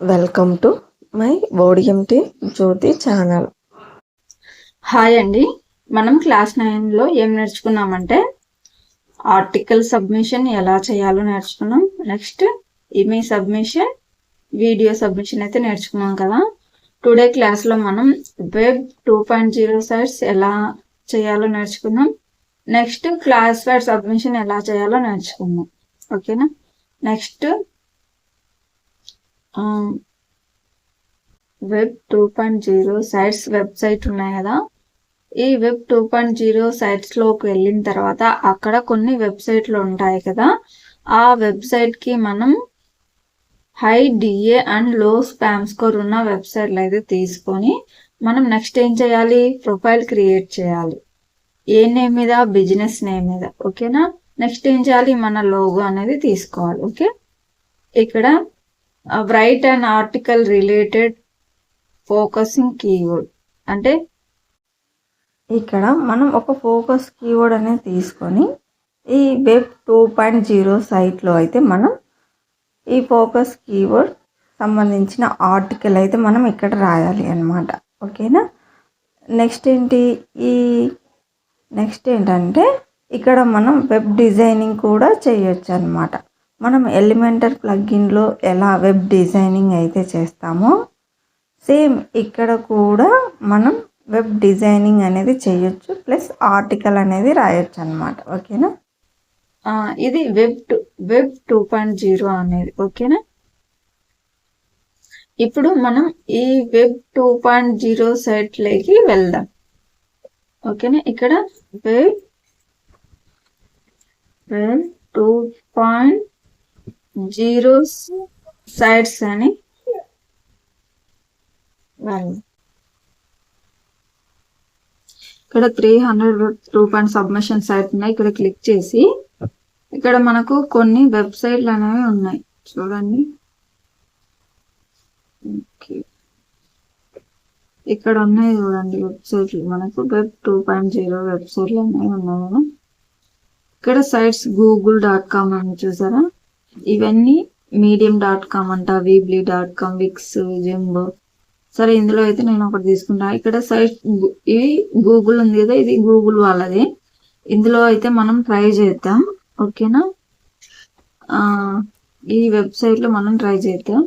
Welcome to my బోడిఎంటి Jyothi channel. Hi అండి. మనం క్లాస్ 9లో ఏం నేర్చుకున్నామంటే ఆర్టికల్ సబ్మిషన్ ఎలా చేయాలో నేర్చుకున్నాం. Next image submission, video submission అయితే నేర్చుకున్నాం కదా. టుడే క్లాస్లో మనం వెబ్ 2.0 సైట్స్ ఎలా చేయాలో నేర్చుకున్నాం. నెక్స్ట్ క్లాస్ వైడ్ సబ్మిషన్ ఎలా చేయాలో నేర్చుకున్నాం. ఓకేనా. నెక్స్ట్ వెబ్ 2.0 సైట్స్ వెబ్సైట్ ఉన్నాయి కదా. ఈ వెబ్ 2.0 సైట్స్లోకి వెళ్ళిన తర్వాత అక్కడ కొన్ని వెబ్సైట్లు ఉంటాయి కదా. ఆ వెబ్సైట్కి మనం హై డిఏ అండ్ లో స్పామ్ స్కోర్ ఉన్న వెబ్సైట్లు అయితే తీసుకొని మనం నెక్స్ట్ ఏం చేయాలి, ప్రొఫైల్ క్రియేట్ చేయాలి. ఏ నేమ్ మీద, బిజినెస్ నేమ్ మీద. ఓకేనా. నెక్స్ట్ ఏం చేయాలి, మన లోగో అనేది తీసుకోవాలి. ఓకే. ఇక్కడ right and article related focusing keyword అంటే ఇక్కడ మనం ఒక ఫోకస్ కీవర్డ్ అనేది తీసుకొని ఈ వెబ్ 2.0 సైట్లో అయితే మనం ఈ ఫోకస్ కీవర్డ్ సంబంధించిన ఆర్టికల్ అయితే మనం ఇక్కడ రాయాలి అన్నమాట. ఓకేనా. నెక్స్ట్ ఏంటంటే ఇక్కడ మనం వెబ్ డిజైనింగ్ కూడా చేయొచ్చు అన్నమాట. మనం ఎలిమెంటర్ ప్లగ్ఇన్లో ఎలా వెబ్ డిజైనింగ్ అయితే చేస్తామో సేమ్ ఇక్కడ కూడా మనం వెబ్ డిజైనింగ్ అనేది చేయొచ్చు, ప్లస్ ఆర్టికల్ అనేది రాయొచ్చు అన్నమాట. ఓకేనా. ఇది వెబ్ 2.0 అనేది. ఓకేనా. ఇప్పుడు మనం ఈ వెబ్ 2.0 సైట్లోకి వెళ్దాం. ఓకేనా. ఇక్కడ వెబ్ 2.0 సైట్స్ అని ఇక్కడ 300 2 సబ్మిషన్ సైట్ ఉన్నాయి. ఇక్కడ క్లిక్ చేసి ఇక్కడ మనకు కొన్ని వెబ్సైట్లు అనేవి ఉన్నాయి చూడండి. ఇక్కడ ఉన్నాయి చూడండి వెబ్సైట్లు. మనకు వెబ్ 2.0 వెబ్సైట్లు అనేవి ఉన్నాయి కదా. ఇక్కడ సైట్స్ google.com అని చూసారా. ఇవన్నీ medium.com అంట, weebly.com, విక్స్, జింబో. సరే, ఇందులో అయితే నేను ఒకటి తీసుకుంటా. ఇక్కడ సైట్ ఇవి గూగుల్ ఉంది కదా, ఇది గూగుల్ వాళ్ళది. ఇందులో అయితే మనం ట్రై చేద్దాం. ఓకేనా. ఈ వెబ్సైట్లో మనం ట్రై చేద్దాం.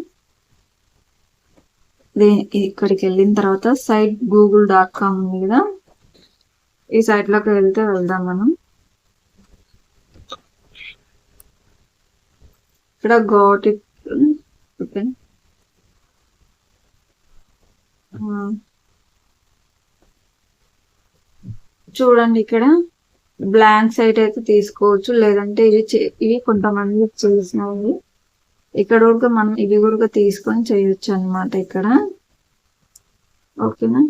ఇక్కడికి వెళ్ళిన తర్వాత సైట్ google.com ఉంది కదా, ఈ సైట్లోకి వెళ్దాం మనం. ఇక్కడ గాట్ ఇట్. ఓకే. చూడండి, ఇక్కడ బ్లాంక్ సైట్ అయితే తీసుకోవచ్చు, లేదంటే ఇవి కొంతమంది చేసినవి. ఇక్కడ కూడా మనం ఇవి కూడా తీసుకొని చేయొచ్చు అన్నమాట ఇక్కడ. ఓకేనా.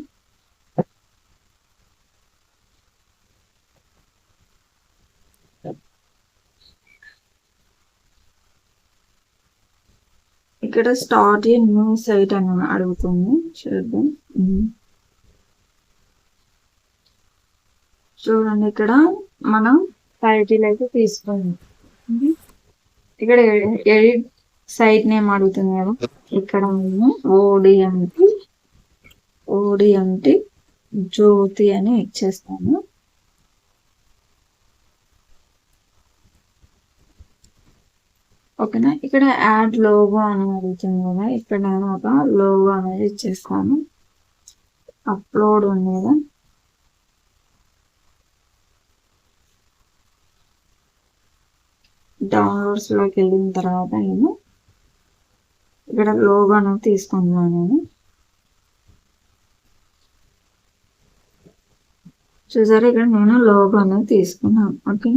ఇక్కడ స్టార్ట్ ఏ న్యూ సైట్ అని అడుగుతుంది. చూద్దాం. చూడండి, ఇక్కడ మనం టైటిల్ అయితే తీసుకోండి. ఇక్కడ ఎడిట్ సైట్ నేమ్ అడుగుతుంది కదా. ఇక్కడ మేము ఓడిఎంటి జ్యోతి అని ఇచ్చేస్తాను. ఓకేనా. ఇక్కడ యాడ్ లోగో అని అడుగుతుంది కదా. ఇక్కడ నేను ఒక లోగో అనేది ఇచ్చేస్తాను. అప్లోడ్ ఉంది కదా. డౌన్లోడ్స్లోకి వెళ్ళిన తర్వాత నేను ఇక్కడ లోగో అనేది తీసుకుంటున్నాను నేను. చూసారా, ఇక్కడ నేను లోగో అనేది తీసుకున్నాను. ఓకే.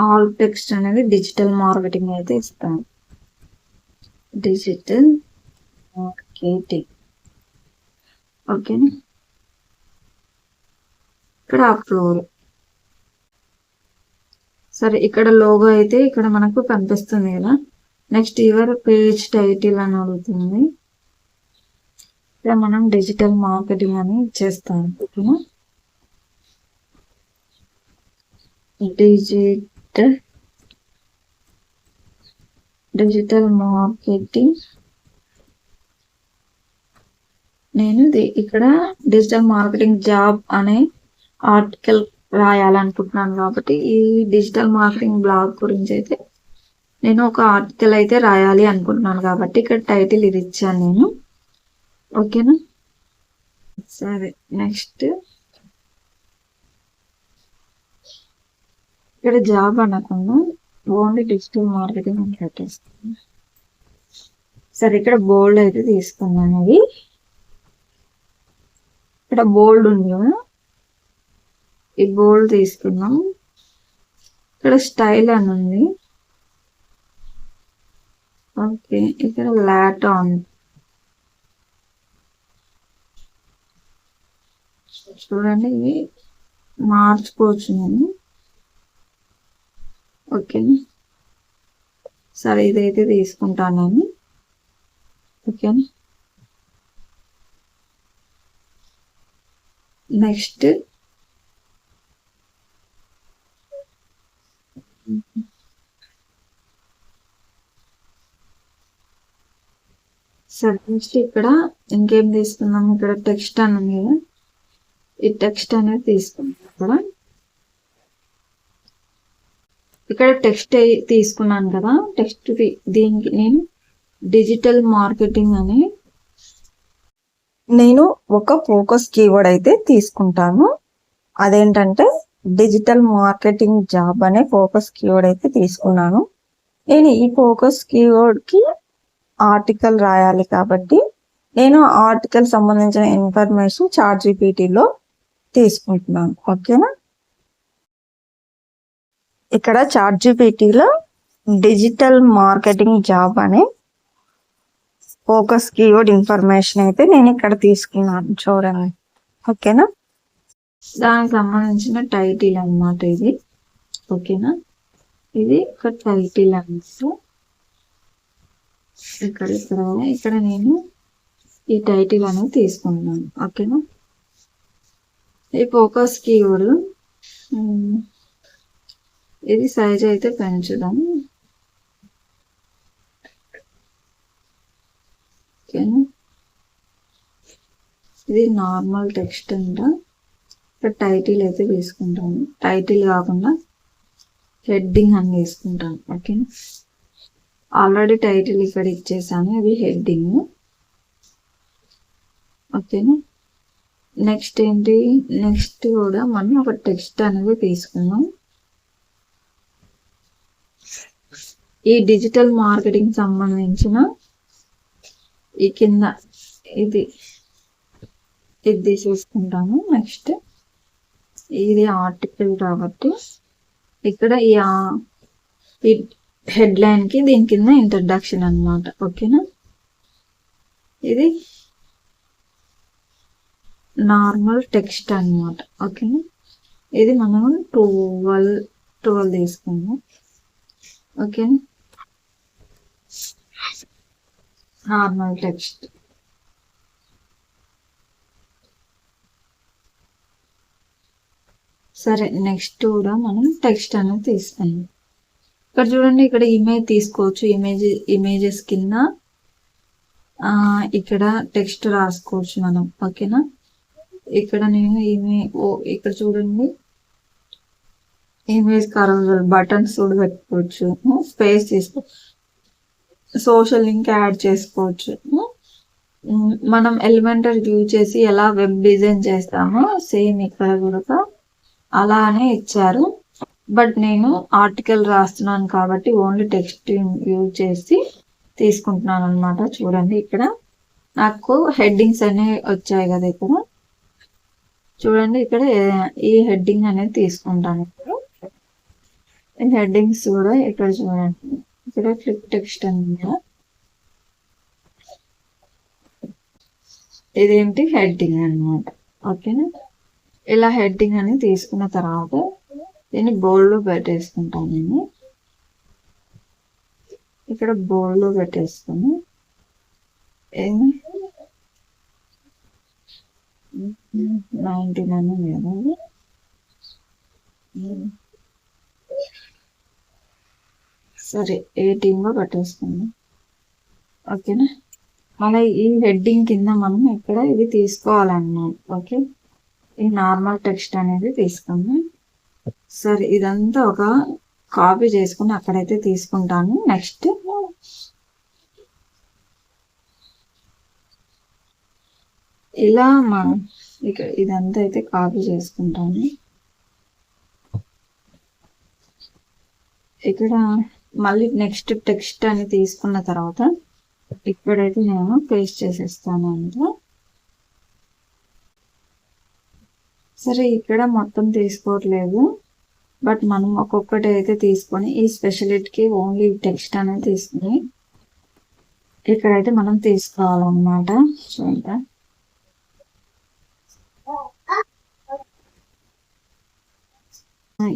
ఆల్ టెక్స్ట్ అనేది డిజిటల్ మార్కెటింగ్ అయితే ఇస్తాను. Digital marketing. ఓకేనా. ఇక్కడ అప్లోడ్. సరే, ఇక్కడ లోగో అయితే ఇక్కడ మనకు కనిపిస్తుంది కదా. నెక్స్ట్ యువర్ పేజ్ టైటిల్ అని అడుగుతుంది. మనం డిజిటల్ మార్కెటింగ్ అని ఇచ్చేస్తాం. ఓకేనా. Digital marketing. నేను ఇక్కడ డిజిటల్ మార్కెటింగ్ జాబ్ అనే ఆర్టికల్ రాయాలనుకుంటున్నాను కాబట్టి ఈ డిజిటల్ మార్కెటింగ్ బ్లాగ్ గురించి అయితే నేను ఒక ఆర్టికల్ అయితే రాయాలి అనుకుంటున్నాను కాబట్టి ఇక్కడ టైటిల్ ఇది ఇచ్చాను నేను. ఓకేనా, సరే. నెక్స్ట్ ఇక్కడ జాబ్ అనకుండా ఓన్లీ డిజిటల్ మార్కెటింగ్ అని పెట్టేస్తాను. సరే, ఇక్కడ బోల్డ్ అయితే తీసుకున్నాను. అది ఇక్కడ బోల్డ్ ఉంది కదా, ఈ బోల్డ్ తీసుకున్నాం. ఇక్కడ స్టైల్ అని ఉంది. ఓకే, ఇక్కడ లాట్ ఆన్ చూడండి, ఇవి మార్చుకోవచ్చు నేను. ఓకే, సరే, ఇదైతే తీసుకుంటాను నేను. ఓకేనా, నెక్స్ట్ సరే, నెక్స్ట్ ఇక్కడ ఇంకేం తీసుకున్నాం, ఇక్కడ టెక్స్ట్ అని ఉంది కదా, ఈ టెక్స్ట్ అనేది తీసుకున్నాం. ఇక్కడ టెక్స్ట్ తీసుకున్నాను కదా, టెక్స్ట్ దీనికి నేను డిజిటల్ మార్కెటింగ్ అని నేను ఒక ఫోకస్ కీవర్డ్ అయితే తీసుకుంటాను. అదేంటంటే డిజిటల్ మార్కెటింగ్ జాబ్ అనే ఫోకస్ కీవర్డ్ అయితే తీసుకున్నాను. నేను ఈ ఫోకస్ కీవర్డ్కి ఆర్టికల్ రాయాలి కాబట్టి నేను ఆర్టికల్ సంబంధించిన ఇన్ఫర్మేషన్ చాట్‌జీపీటీలో తీసుకుంటున్నాను. ఓకేనా, ఇక్కడ చాట్‌జీపీటీలో డిజిటల్ మార్కెటింగ్ జాబ్ అనే ఫోకస్ కీవర్డ్ ఇన్ఫర్మేషన్ అయితే నేను ఇక్కడ తీసుకున్నాను, చూడండి. ఓకేనా, దానికి సంబంధించిన టైటిల్ అన్నమాట ఇది. ఓకేనా, ఇది ఒక టైటిల్ అన్నమాట. ఇక్కడ నేను ఈ టైటిల్ అనేది తీసుకుంటున్నాను. ఓకేనా, ఈ ఫోకస్ కీవర్డ్ ఇది సైజ్ అయితే పెంచుదాం. ఓకేనా, ఇది నార్మల్ టెక్స్ట్ అంట. ఇక్కడ టైటిల్ అయితే తీసుకుంటాను. టైటిల్ కాకుండా హెడ్డింగ్ అని తీసుకుంటాను. ఓకేనా, ఆల్రెడీ టైటిల్ ఇక్కడ ఇచ్చేసాను, ఇది హెడ్డింగ్. ఓకేనా, నెక్స్ట్ ఏంటి, నెక్స్ట్ కూడా మనం ఒక టెక్స్ట్ అనేది తీసుకున్నాం. ఈ డిజిటల్ మార్కెటింగ్ సంబంధించిన ఈ కింద ఇది తీసేసుకుంటాము. నెక్స్ట్ ఇది ఆర్టికల్ కాబట్టి ఇక్కడ ఈ హెడ్ లైన్ కి దీని కింద ఇంట్రడక్షన్ అన్నమాట. ఓకేనా, ఇది నార్మల్ టెక్స్ట్ అన్నమాట. ఓకేనా, ఇది మనం 12 తీసుకుందాం. ఓకేనా, నార్మల్ టెక్స్ట్. సరే, నెక్స్ట్ కూడా మనం టెక్స్ట్ అనేది తీసుకుందాం. ఇక్కడ చూడండి, ఇక్కడ ఇమేజ్ తీసుకోవచ్చు. ఇమేజెస్ కింద ఇక్కడ టెక్స్ట్ రాసుకోవచ్చు మనం. ఓకేనా, ఇక్కడ నేను ఇక్కడ చూడండి, ఇమేజ్ కరోజల్ బటన్స్ కూడా పెట్టుకోవచ్చు. స్పేస్ తీసుకోవచ్చు, సోషల్ లింక్ యాడ్ చేసుకోవచ్చు. మనం ఎలిమెంటర్ యూజ్ చేసి ఎలా వెబ్ డిజైన్ చేస్తామో సేమ్ ఇక్కడ కూడా అలానే ఇచ్చారు. బట్ నేను ఆర్టికల్ రాస్తున్నాను కాబట్టి ఓన్లీ టెక్స్ట్ యూజ్ చేసి తీసుకుంటున్నాను అనమాట. చూడండి, ఇక్కడ నాకు హెడ్డింగ్స్ అనేవి వచ్చాయి కదా. ఇక్కడ చూడండి, ఇక్కడ ఈ హెడ్డింగ్ అనేది తీసుకుంటాను. ఇప్పుడు ఈ హెడ్డింగ్స్ కూడా ఇక్కడ చూడండి, ఇక్కడ ఫ్లిప్ టెక్స్ట్ అని ఇదేంటి హెడ్డింగ్ అన్నమాట. ఓకేనా, ఇలా హెడ్డింగ్ అని తీసుకున్న తర్వాత దీన్ని బోల్డ్ లో పెట్టేసుకుంటాను. నేను ఇక్కడ బోల్డ్ లో పెట్టేసుకుని 99 లేదా సరే 18 పెట్టేసుకుందాం. ఓకేనా. మన ఈ హెడ్డింగ్ కింద మనం ఇక్కడ ఇది తీసుకోవాలన్నమాట. ఓకే, ఈ నార్మల్ టెక్స్ట్ అనేది తీసుకుందాం. సరే, ఇదంతా ఒక కాపీ చేసుకుని అక్కడైతే తీసుకుంటాను. నెక్స్ట్ ఇలా ఇక్కడ ఇదంతా అయితే కాపీ చేసుకుంటాను. ఇక్కడ మళ్ళీ నెక్స్ట్ టెక్స్ట్ అని తీసుకున్న తర్వాత ఇక్కడైతే నేను పేస్ట్ చేసేస్తాను అందులో. సరే, ఇక్కడ మొత్తం తీసుకోవట్లేదు, బట్ మనం ఒక్కొక్కటి అయితే తీసుకొని ఈ స్పెషలిటీకి ఓన్లీ టెక్స్ట్ అనేది తీసుకుని ఇక్కడైతే మనం తీసుకోవాలన్నమాట. చూద్దాం.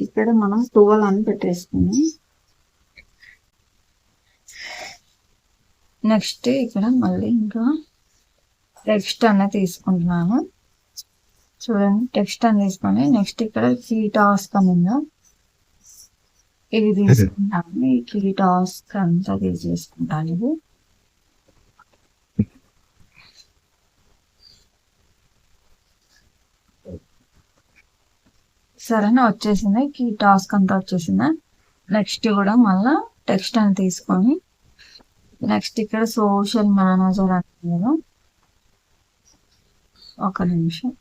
ఇక్కడ మనం 12 అని పెట్టేసుకున్నాం. నెక్స్ట్ ఇక్కడ మళ్ళీ ఇంకా టెక్స్ట్ అనేది తీసుకుంటున్నాను. చూడండి, టెక్స్ట్ అని తీసుకొని నెక్స్ట్ ఇక్కడ కీ టాస్క్ అని ఉందా, ఇది తీసుకుంటాను. ఈ కీ టాస్క్ అంతా తీసేసుకుంటాను. ఇది సరేనా, వచ్చేసింది. కీ టాస్క్ అంతా వచ్చేసిందా. నెక్స్ట్ కూడా మళ్ళా టెక్స్ట్ అని తీసుకొని నెక్స్ట్ ఇక్కడ సోషల్ మేనేజర్ అనేది, ఒక నిమిషం.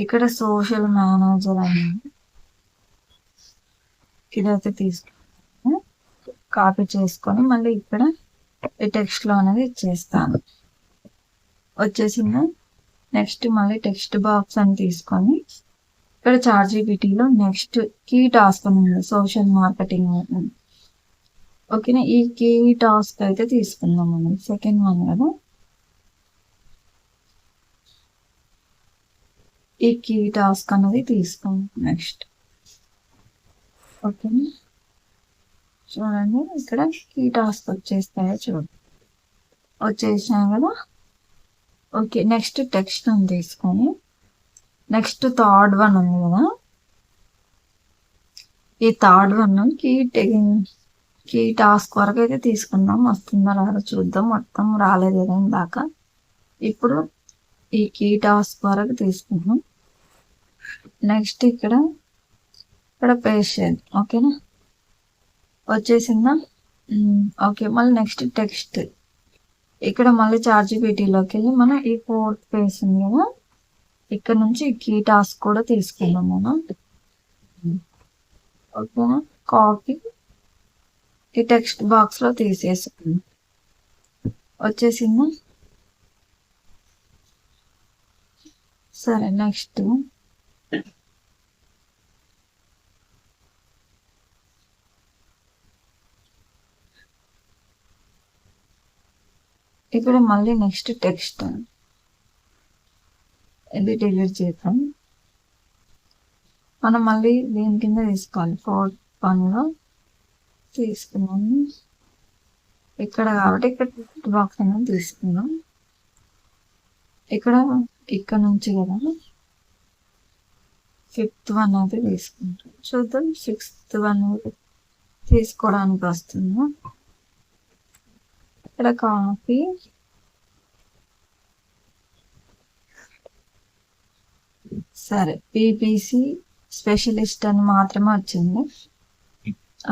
ఇక్కడ సోషల్ మేనేజర్ అనేది ఇదైతే తీసుకుని కాపీ చేసుకొని మళ్ళీ ఇక్కడ ఈ టెక్స్ట్ లో అనేది ఇచ్చేస్తాను. వచ్చేసిందా. నెక్స్ట్ మళ్ళీ టెక్స్ట్ బాక్స్ అని తీసుకొని ఇక్కడ ChatGPTలో నెక్స్ట్ కీ టాస్క్ ఉంది, సోషల్ మార్కెటింగ్. ఓకేనా, ఈ కీ టాస్క్ అయితే తీసుకుందాం మనం. సెకండ్ వన్ కదా, ఈ కీ టాస్క్ అనేది తీసుకుందాం నెక్స్ట్. ఓకేనా, చూడండి ఇక్కడ కీ టాస్క్ వచ్చేస్తాయో చూడండి, వచ్చేసాయి కదా. ఓకే, నెక్స్ట్ టెక్స్ట్ అని తీసుకొని నెక్స్ట్ థర్డ్ వన్ ఉంది కదా, ఈ థర్డ్ వన్ కీ టాస్క్ వరకు అయితే తీసుకుందాం. వస్తుందా రాదో చూద్దాం. మొత్తం రాలేదు కదా దాకా. ఇప్పుడు ఈ కీ టాస్క్ వరకు తీసుకుందాం. నెక్స్ట్ ఇక్కడ పేస్ట్ చేద్దాం. ఓకేనా, వచ్చేసిందా. ఓకే, మళ్ళీ నెక్స్ట్ టెక్స్ట్ ఇక్కడ మళ్ళీ ChatGPTలోకి వెళ్ళి మనం ఈ 4th పేజ్ ఉంది కదా, ఇక్కడ నుంచి కీ టాస్క్ కూడా తీసుకుందాం మనం. ఓకేనా, కాపీ ఈ టెక్స్ట్ బాక్స్ లో తీసేసుకుందాం. వచ్చేసిందా. సరే, నెక్స్ట్ ఇక్కడ మళ్ళీ నెక్స్ట్ టెక్స్ట్ ఇది డిలీట్ చేద్దాం. మనం మళ్ళీ దీని కింద తీసుకోవాలి. 4th వన్లో తీసుకున్నాము ఇక్కడ కాబట్టి ఇక్కడ టెక్స్ట్ బాక్స్ అనేది తీసుకుందాం. ఇక్కడ నుంచి కదా 5th వన్ అయితే తీసుకుంటాం. చూద్దాం 6th వన్ తీసుకోవడానికి వస్తుంది. ఇక్కడ కాపీ సరే, పీపీసీ స్పెషలిస్ట్ అని మాత్రమే వచ్చింది.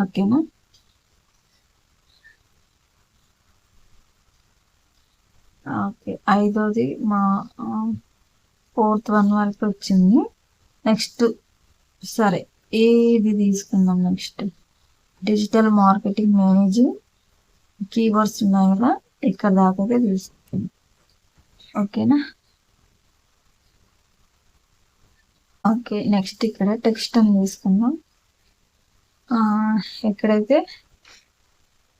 ఓకేనా, ఓకే. 5వది మా 4th వన్ వరకు వచ్చింది. నెక్స్ట్ సరే, ఇది తీసుకుందాం. Next digital marketing manager keywords ఉన్నాయి కదా, ఇక్కడ దాకా తీసుకుందాం. ఓకేనా, ఓకే. నెక్స్ట్ ఇక్కడ టెక్స్ట్ అని తీసుకుందాం. ఎక్కడైతే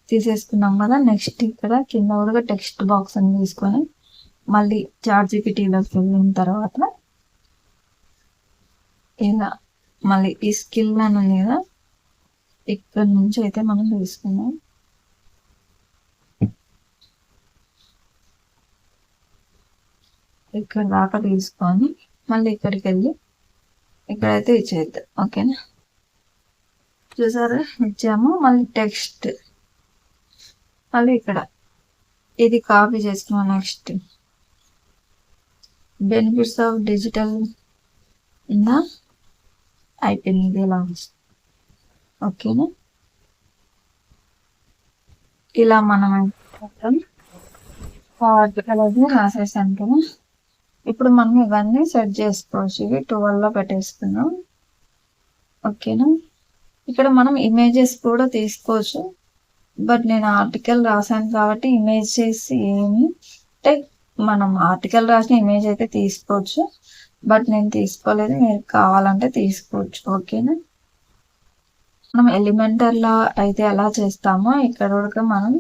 తీసేసుకున్నాం కదా, నెక్స్ట్ ఇక్కడ కింద కూడా టెక్స్ట్ బాక్స్ అని తీసుకొని మళ్ళీ ChatGPTలోకి వెళ్ళిన తర్వాత ఇలా మళ్ళీ ఈ స్కిల్ అని ఉంది కదా, ఇక్కడ నుంచి అయితే మనం తీసుకున్నాం. ఇక్కడ దాకా తీసుకొని మళ్ళీ ఇక్కడికి వెళ్ళి ఇక్కడైతే ఇచ్చేద్దాం. ఓకేనా, చూసారా ఇచ్చాము. మళ్ళీ టెక్స్ట్ మళ్ళీ ఇక్కడ ఇది కాపీ చేసుకున్నాం. నెక్స్ట్ బెనిఫిట్స్ ఆఫ్ డిజిటల్ ఉందా, అయిపోయింది. ఇది ఇలా ఓకేనా, ఇలా మనం అనేది రాసేసాం కదా. ఇప్పుడు మనం ఇవన్నీ సెట్ చేసుకోవచ్చు. ఇవి 12లో పెట్టేసుకున్నాం. ఓకేనా, ఇక్కడ మనం ఇమేజెస్ కూడా తీసుకోవచ్చు. బట్ నేను ఆర్టికల్ రాశాను కాబట్టి ఇమేజ్ చేసి ఏమి అంటే మనం ఆర్టికల్ రాసిన ఇమేజ్ అయితే తీసుకోవచ్చు. బట్ నేను తీసుకోలేదు, మీరు కావాలంటే తీసుకోవచ్చు. ఓకేనా, మనం ఎలిమెంటర్లా అయితే ఎలా చేస్తామో ఇక్కడ కూడా మనం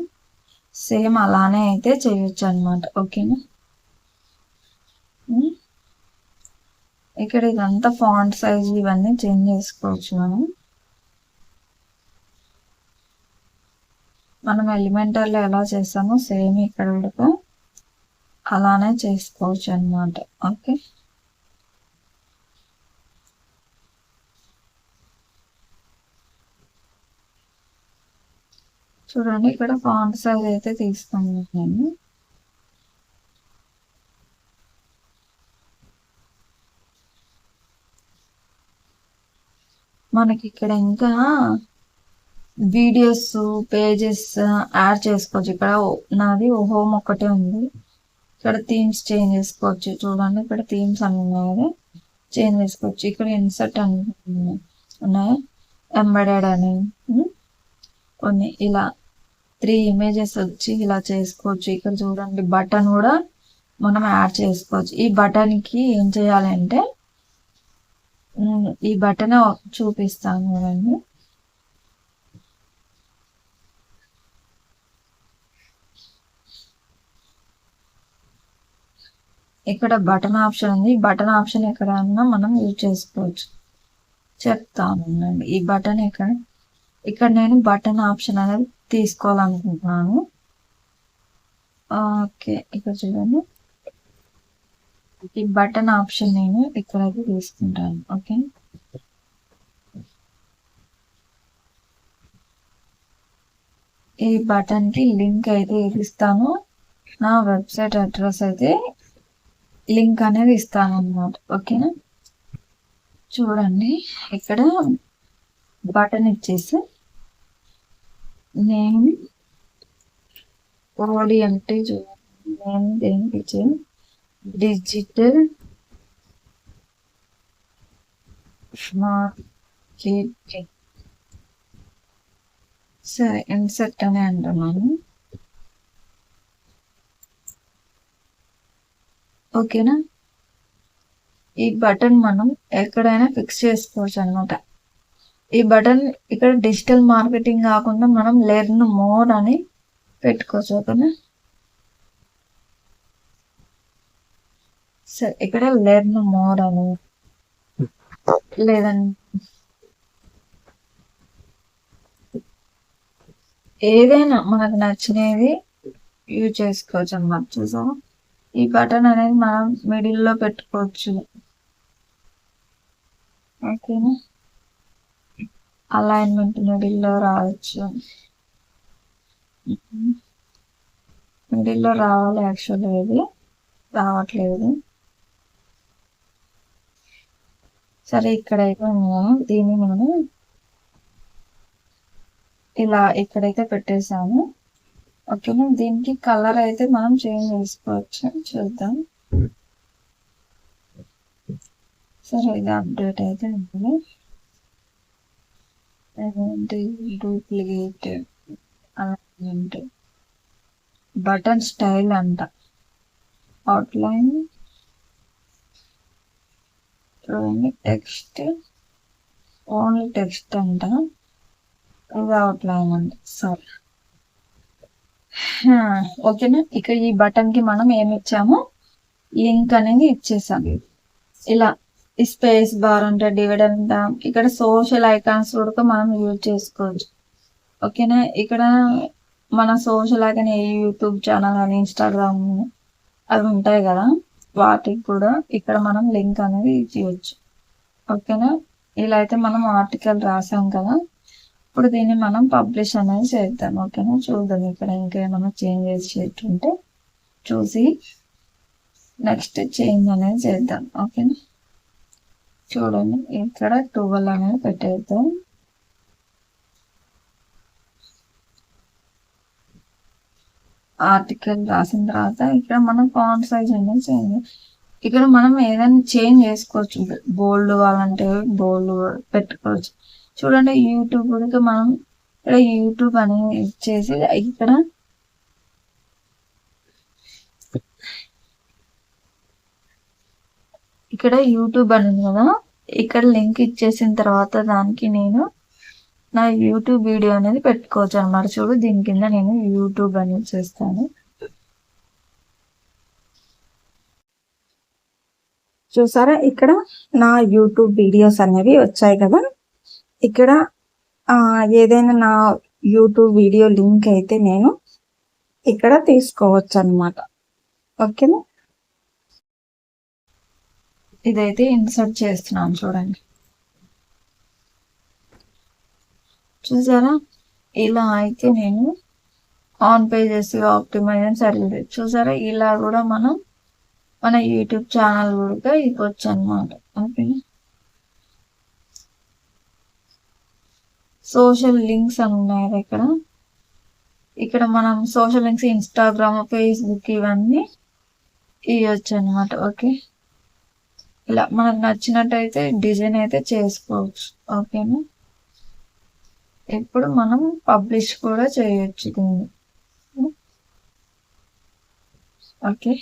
సేమ్ అలానే అయితే చేయొచ్చు అనమాట. ఓకేనా, ఇక్కడ ఇదంతా ఫాంట్ సైజ్ ఇవన్నీ చేంజ్ చేసుకోవచ్చు. మనం ఎలిమెంటర్లో ఎలా చేస్తామో సేమ్ ఇక్కడ కూడా అలానే చేసుకోవచ్చు అనమాట. ఓకే, చూడండి ఇక్కడ ఫాంట్ సైజ్ అయితే తీసుకున్నాను నేను. మనకి ఇక్కడ ఇంకా వీడియోస్ పేజెస్ యాడ్ చేసుకోవచ్చు. ఇక్కడ నాది హోమ్ ఒక్కటే ఉంది. ఇక్కడ థీమ్స్ చేంజ్ చేసుకోవచ్చు. చూడండి ఇక్కడ థీమ్స్ అన్ని ఉన్నాయి, చేంజ్ చేసుకోవచ్చు. ఇక్కడ ఇన్సర్ట్ అని ఉన్నాయి, ఎంబెడెడ్ అని కొన్ని ఇలా 3 ఇమేజెస్ వచ్చి ఇలా చేసుకోవచ్చు. ఇక్కడ చూడండి బటన్ కూడా మనం యాడ్ చేసుకోవచ్చు. ఈ బటన్కి ఏం చేయాలంటే ఈ బటన్ చూపిస్తాను చూడండి. ఇక్కడ బటన్ ఆప్షన్ ఉంది. బటన్ ఆప్షన్ ఎక్కడన్నా మనం యూజ్ చేసుకోవచ్చు. చెప్తాను. ఈ బటన్ ఇక్కడ నేను బటన్ ఆప్షన్ అనేది తీసుకోవాలనుకుంటున్నాను. ఓకే, ఇక్కడ చూడండి ఈ బటన్ ఆప్షన్ నేను ఇక్కడైతే తీసుకుంటాను. ఓకే, ఈ బటన్ కి లింక్ అయితే ఇస్తాను. నా వెబ్సైట్ అడ్రస్ అయితే లింక్ అనేది ఇస్తాను అన్నమాట. ఓకేనా, చూడండి ఇక్కడ బటన్ ఇచ్చేసి నేను ఓడి అంటే చూడండి, నేను దేనికి ఇచ్చాను డిజిటల్ మార్కెటింగ్. సరే, ఇన్సర్ట్ అని అంటున్నాను. ఓకేనా, ఈ బటన్ మనం ఎక్కడైనా ఫిక్స్ చేసుకోవచ్చు అనమాట. ఈ బటన్ ఇక్కడ డిజిటల్ మార్కెటింగ్ కాకుండా మనం లెర్న్ మోర్ అని పెట్టుకోవచ్చు. ఓకేనా, సరే ఇక్కడ లెర్న్ మోర్ అని లేదండి ఏదైనా మనకు నచ్చినది యూజ్ చేసుకోవచ్చు అన్నమాట. చూసాము ఈ బటన్ అనేది మనం మిడిల్లో పెట్టుకోవచ్చు. ఓకేనా, అలైన్మెంట్ మిడిల్లో రావచ్చు. మిడిల్లో రావాలి, యాక్చువల్గా ఇది రావట్లేదు. సరే, ఇక్కడైతే దీన్ని నేను ఇలా ఇక్కడైతే పెట్టేసాము. ఓకేనా, దీనికి కలర్ అయితే మనం చేంజ్ చేసుకోవచ్చు. చూద్దాం. సరే, ఇది అప్డేట్ అయితే ఉంటుంది. డూప్లికేట్ అలాంటి బటన్ స్టైల్ అంట, అవుట్లైన్ చూడండి, టెక్స్ట్ ఓన్లీ టెక్స్ట్ అంట, ఇది అవుట్లైన్ అంట. సరే, ఓకేనా, ఇక్కడ ఈ బటన్ కి మనం ఏమి ఇచ్చాము, లింక్ అనేది ఇచ్చేసాము. ఇలా ఈ స్పేస్ బార్ అంటే డివైడ్ అంట, ఇక్కడ సోషల్ ఐకాన్స్ కూడా మనం యూజ్ చేసుకోవచ్చు. ఓకేనా, ఇక్కడ మన సోషల్ ఐకాన్ యూట్యూబ్ ఛానల్ అని ఇన్స్టాగ్రామ్ అవి ఉంటాయి కదా, వాటికి కూడా ఇక్కడ మనం లింక్ అనేది ఇవ్వచ్చు. ఓకేనా. ఇలా అయితే మనం ఆర్టికల్ రాసాం కదా, ఇప్పుడు దీన్ని మనం పబ్లిష్ అనేది చేద్దాం. ఓకేనా, చూద్దాం ఇక్కడ ఇంకేమైనా చేంజ్ చేసేటుంటే చూసి నెక్స్ట్ చేంజ్ అనేది చేద్దాం. ఓకేనా, చూడండి ఇక్కడ 12 అనేది పెట్టేద్దాం. ఆర్టికల్ రాసిన తర్వాత ఇక్కడ మనం ఫాంట్ సైజ్ అనేది చేంజ్, ఇక్కడ మనం ఏదైనా చేంజ్ చేసుకోవచ్చు. బోల్డ్ కావాలంటే బోల్డ్ పెట్టుకోవచ్చు. చూడండి యూట్యూబ్ కూడా మనం ఇక్కడ యూట్యూబ్ అనేది ఇచ్చేసి ఇక్కడ యూట్యూబ్ అనేది కదా, ఇక్కడ లింక్ ఇచ్చేసిన తర్వాత దానికి నేను నా యూట్యూబ్ వీడియో అనేది పెట్టుకోవచ్చు అనమాట. చూడు దీని కింద నేను యూట్యూబ్ అనేది చేస్తాను. చూసారా ఇక్కడ నా యూట్యూబ్ వీడియోస్ అనేవి వచ్చాయి కదా. ఇక్కడ ఏదైనా నా యూట్యూబ్ వీడియో లింక్ అయితే నేను ఇక్కడ తీసుకోవచ్చు అనమాట. ఓకేనా, ఇదైతే ఇన్సర్ట్ చేస్తున్నాను చూడండి. చూసారా, ఇలా అయితే నేను ఆన్ పేజెస్ ఆప్టిమైజ్ సర్వే చూసారా, ఇలా కూడా మనం మన యూట్యూబ్ ఛానల్ కూడా ఇవ్వచ్చు అనమాట. ఓకే, సోషల్ లింక్స్ అని ఉన్నాయి ఇక్కడ. ఇక్కడ మనం సోషల్ లింక్స్ ఇన్స్టాగ్రామ్, ఫేస్బుక్ ఇవన్నీ ఇవ్వచ్చు అనమాట. ఓకే, ఇలా మనకు నచ్చినట్టయితే డిజైన్ అయితే చేసుకోవచ్చు. ఓకేనా, ఇప్పుడు మనం పబ్లిష్ కూడా చేయొచ్చు దీన్ని. ఓకే,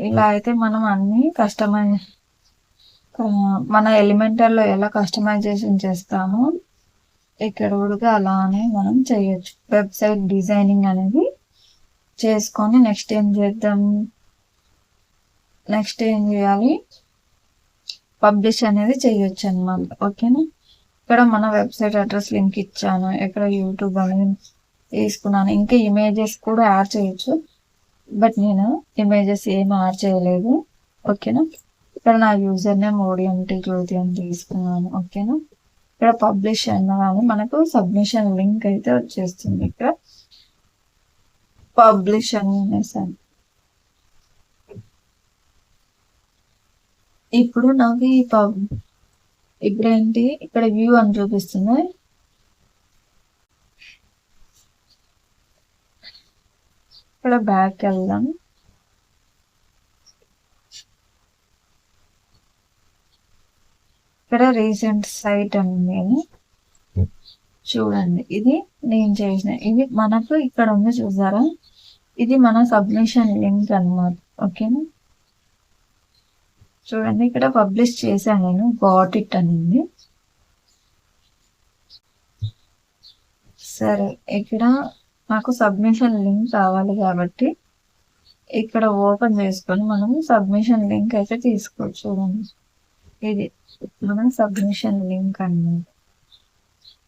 ఇలా అయితే మనం అన్ని మన ఎలిమెంటర్లో ఎలా కస్టమైజేషన్ చేస్తామో ఇక్కడ కూడా అలానే మనం చేయొచ్చు. వెబ్సైట్ డిజైనింగ్ అనేది చేసుకొని నెక్స్ట్ ఏం చేద్దాం, నెక్స్ట్ ఏం చేయాలి, పబ్లిష్ అనేది చేయొచ్చు అనమాట. ఓకేనా, ఇక్కడ మన వెబ్సైట్ అడ్రస్ లింక్ ఇచ్చాను, ఇక్కడ యూట్యూబ్ అనేది తీసుకున్నాను. ఇంకా ఇమేజెస్ కూడా యాడ్ చేయొచ్చు, బట్ నేను ఇమేజెస్ ఏమి యాడ్ చేయలేదు. ఓకేనా, ఇక్కడ నా యూజర్ నేమ్ ఓడిఎంటి జ్యోతి అని తీసుకున్నాను. ఓకేనా, ఇక్కడ పబ్లిష్ అన్నగానే మనకు సబ్మిషన్ లింక్ అయితే వచ్చేస్తుంది. ఇక్కడ పబ్లిష్ అనేసాను. ఇప్పుడు నాకు ఇప్పుడు ఏంటి, ఇక్కడ వ్యూ అని చూపిస్తుంది. ఇక్కడ బ్యాక్ వెళ్దాం. ఇక్కడ రీసెంట్ సైట్ ఉంది చూడండి, ఇది నేను చేసిన, ఇది మనకు ఇక్కడ ఉంది చూసారా, ఇది మన సబ్మిషన్ లింక్ అన్నమాట. ఓకేనా, చూడండి ఇక్కడ పబ్లిష్ చేశాను నేను, గాట్ ఇట్ అనింది. సరే, ఇక్కడ నాకు సబ్మిషన్ లింక్ కావాలి కాబట్టి ఇక్కడ ఓపెన్ చేసుకొని మనం సబ్మిషన్ లింక్ అయితే తీసుకోవచ్చు. చూడండి, ఇది మన సబ్మిషన్ లింక్ అన్నమాట.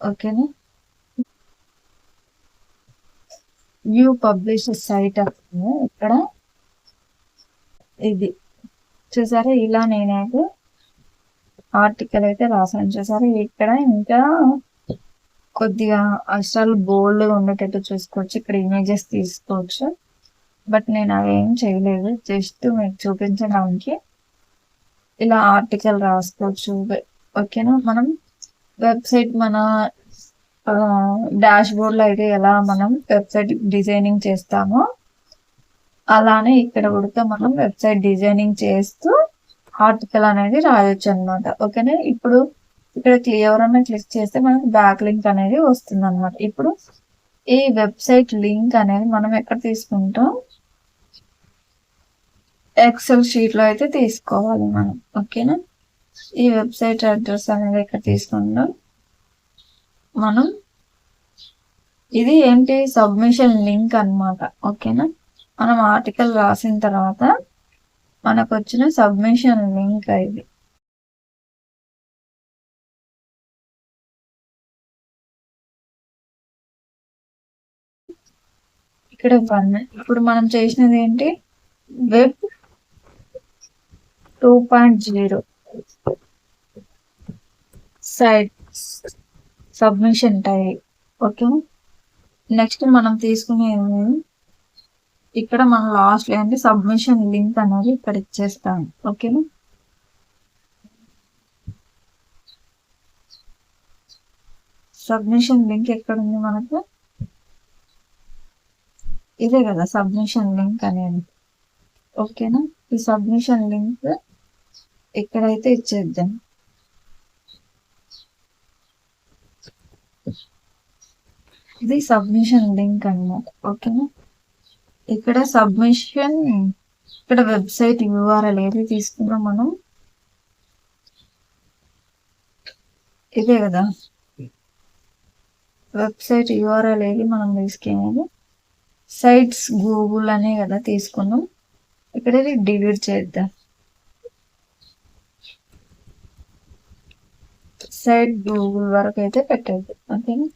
ఓకేనా, వ్యూ పబ్లిష్ సైట్ వస్తుంది ఇక్కడ. ఇది చూసారా, ఇలా నేనైతే ఆర్టికల్ అయితే రాసాను. చూసారా, ఇక్కడ ఇంకా కొద్దిగా అక్షరాలు బోల్డ్ ఉండేటట్టు చూసుకోవచ్చు. ఇక్కడ ఇమేజెస్ తీసుకోవచ్చు, బట్ నేను అవేం చేయలేదు, జస్ట్ మీకు చూపించడానికి ఇలా ఆర్టికల్ రాసుకోవచ్చు. ఓకేనా, మనం వెబ్సైట్ మన డాష్ బోర్డ్లో అయితే ఎలా మనం వెబ్సైట్ డిజైనింగ్ చేస్తామో అలానే ఇక్కడ కూడా మనం వెబ్సైట్ డిజైనింగ్ చేస్తూ ఆర్టికల్ అనేది రాయొచ్చు అనమాట. ఓకేనా, ఇప్పుడు ఇక్కడ ఎవరైనా క్లిక్ చేస్తే మనకి బ్యాక్ లింక్ అనేది వస్తుంది అనమాట. ఇప్పుడు ఈ వెబ్సైట్ లింక్ అనేది మనం ఎక్కడ తీసుకుంటాం, ఎక్సెల్ షీట్ లో అయితే తీసుకోవాలి మనం. ఓకేనా, ఈ వెబ్సైట్ అడ్రస్ అనేది ఎక్కడ తీసుకుంటాం మనం, ఇది ఏంటి సబ్మిషన్ లింక్ అన్నమాట. ఓకేనా, మనం ఆర్టికల్ రాసిన తర్వాత మనకు వచ్చిన సబ్మిషన్ లింక్ ఇది. ఇక్కడ 1. ఇప్పుడు మనం చేసినది ఏంటి, web 2.0 site submission type. Okay, next మనం తీసుకునేది ఇక్కడ మనం లాస్ట్ లో ఏంటి సబ్మిషన్ లింక్ అనేది ఇక్కడ ఇచ్చేస్తాం. ఓకేనా, సబ్మిషన్ లింక్ ఎక్కడ ఉంది మనకు, ఇదే కదా సబ్మిషన్ లింక్ అనేది. ఓకేనా, ఈ సబ్మిషన్ లింక్ ఇక్కడైతే ఇచ్చేద్దాం. ఇది సబ్మిషన్ లింక్ అన్నమాట. ఓకేనా, ఇక్కడ సబ్మిషన్, ఇక్కడ వెబ్సైట్ URL ఏది తీసుకున్నాం మనం, ఇదే కదా వెబ్సైట్ URL ఏది మనం తీసుకునేది, సైట్స్ గూగుల్ అనే కదా తీసుకున్నాం. ఇక్కడ డిలీట్ చేద్దాం, సైట్ గూగుల్ వరకు అయితే పెట్టద్దు. ఓకేనా,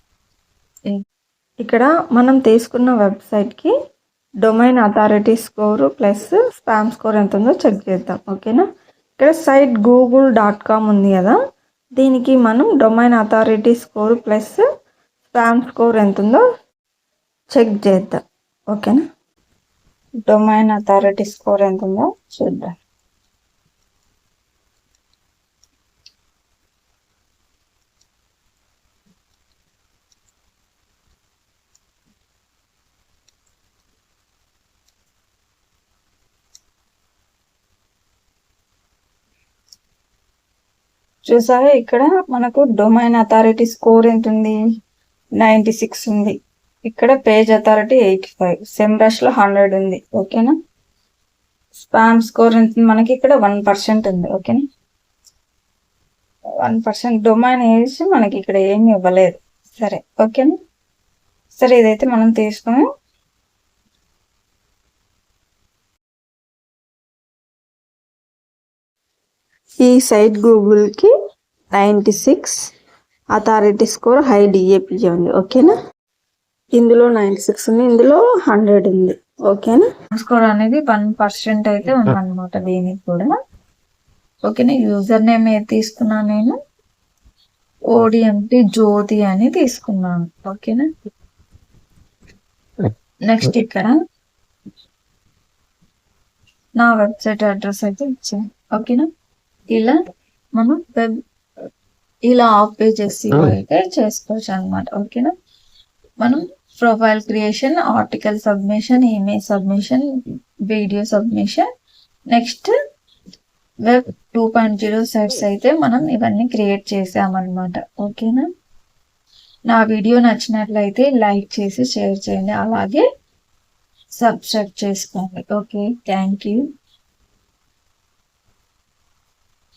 ఇక్కడ మనం తీసుకున్న వెబ్సైట్కి domain authority score plus spam score ఎంత ఉందో చెక్ చేద్దాం. ఓకేనా, ఇక్కడ సైట్ google.com ఉంది కదా, దీనికి మనం domain authority score plus spam score ఎంత ఉందో చెక్ చేద్దాం. ఓకేనా, డొమైన్ అథారిటీ స్కోర్ ఎంత ఉందో చూద్దాం. చూసారా, ఇక్కడ మనకు డొమైన్ అథారిటీ స్కోర్ ఎంత ఉంది, 96 ఉంది. ఇక్కడ పేజ్ అథారిటీ 85, సెమ్రష్ లో 100 ఉంది. ఓకేనా, స్పామ్ స్కోర్ ఎంత మనకి ఇక్కడ 1% ఉంది. ఓకేనా, 1% డొమైన్ వేసి మనకి ఇక్కడ ఏమి ఇవ్వలేదు. సరే, ఓకేనా, సరే ఇదైతే మనం తీసుకుని ఈ సైట్ గూగుల్కి 96 అథారిటీ స్కోర్ హై DAPA ఉంది. ఓకేనా, ఇందులో 96 ఉంది, ఇందులో 100 ఉంది. ఓకేనా, స్కోర్ అనేది 1% అయితే ఉందన్నమాట దీనికి కూడా. ఓకేనా, యూజర్ నేమ్ ఏది తీసుకున్నా, నేను ODMT జ్యోతి అని తీసుకున్నాను. ఓకేనా, నెక్స్ట్ ఇక్కడ నా వెబ్సైట్ అడ్రస్ అయితే ఇచ్చాను. ఓకేనా, ఇలా మనం వెబ్ ఇలా ఆఫ్ పేజెస్ అయితే చేసుకోవచ్చు అనమాట. ఓకేనా, మనం profile creation, article submission, image submission, video submission, next web 2.0 sites అయితే మనం ఇవన్నీ క్రియేట్ చేసామన్నమాట. ఓకేనా, నా వీడియో నచ్చినట్లయితే లైక్ చేసి షేర్ చేయండి, అలాగే సబ్స్క్రైబ్ చేసుకోండి. Okay, thank you.